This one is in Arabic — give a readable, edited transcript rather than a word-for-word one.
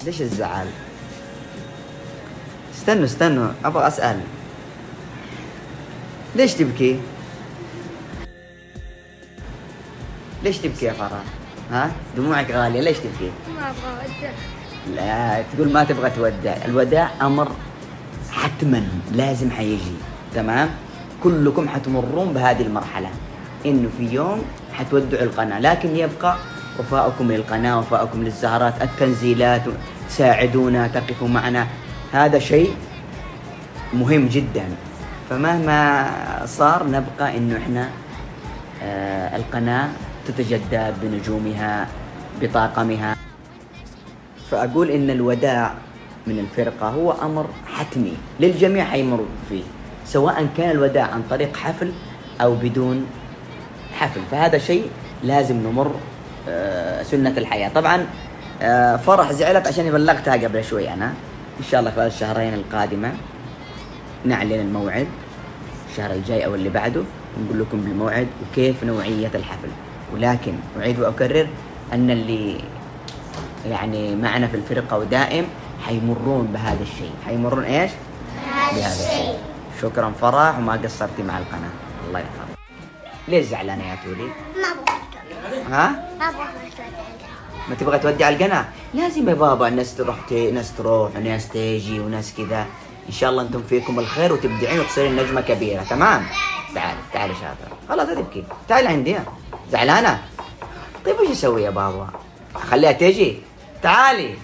ليش الزعل؟ استنوا ابغى اسأل. ليش تبكي؟ ليش تبكي يا فرح؟ ها؟ دموعك غالية، ليش تبكي؟ ما ابغى اودع. لا تقول ما تبغى تودع، الوداع امر حتما لازم حيجي، تمام؟ كلكم حتمرون بهذه المرحلة، انه في يوم حتودعوا القناة، لكن يبقى وفاؤكم للقناة، وفاؤكم للزهرات، التنزيلات، تساعدونا، تقفوا معنا، هذا شيء مهم جدا. فمهما صار نبقى انه احنا القناة تتجدد بنجومها بطاقمها. فأقول إن الوداع من الفرقة هو أمر حتمي للجميع حيمر فيه، سواء كان الوداع عن طريق حفل أو بدون حفل، فهذا شيء لازم نمر سنة الحياة. طبعا فرح زعلت عشان بلغتها قبل شوي أنا، إن شاء الله خلال الشهرين القادمة نعلن الموعد، الشهر الجاي أو اللي بعده، ونقول لكم بالموعد وكيف نوعية الحفل. ولكن أعيد وأكرر أن اللي يعني معنا في الفرقة ودائم حيمرون بهذا الشيء، حيمرون إيش؟ بهذا الشيء. شكرا فرح، وما قصرتي مع القناة، الله يحفظك. ليش زعلانة يا تولي؟ ما ابغى. ها؟ ما ابغى. ما تبغى تودع القناة؟ لازم يا بابا، الناس تروح وناس تيجي وناس كذا. إن شاء الله أنتم فيكم الخير وتبدعين وتصيرين نجمة كبيرة، تمام؟ تعالي شاطر، خلاص لا تبكي، تعالي عندي. زعلانة؟ طيب وش أسوي يا بابا؟ أخليها تيجي؟ تعالي.